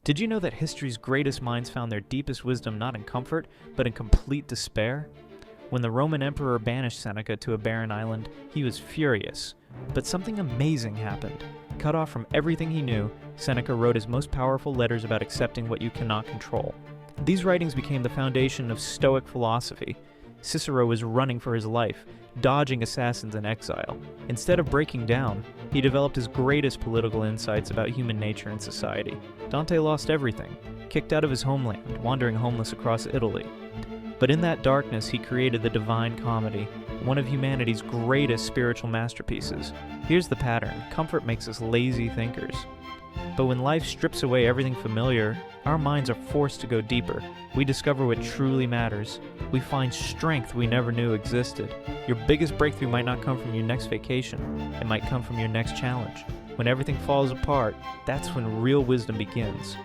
Did you know that history's greatest minds found their deepest wisdom not in comfort, but in complete despair? When the Roman emperor banished Seneca to a barren island, he was furious. But something amazing happened. Cut off from everything he knew, Seneca wrote his most powerful letters about accepting what you cannot control. These writings became the foundation of Stoic philosophy. Cicero was running for his life, dodging assassins in exile. Instead of breaking down, he developed his greatest political insights about human nature and society. Dante lost everything, kicked out of his homeland, wandering homeless across Italy. But in that darkness, he created the Divine Comedy, one of humanity's greatest spiritual masterpieces. Here's the pattern: comfort makes us lazy thinkers. But when life strips away everything familiar, our minds are forced to go deeper. We discover what truly matters. We find strength we never knew existed. Your biggest breakthrough might not come from your next vacation. It might come from your next challenge. When everything falls apart, that's when real wisdom begins.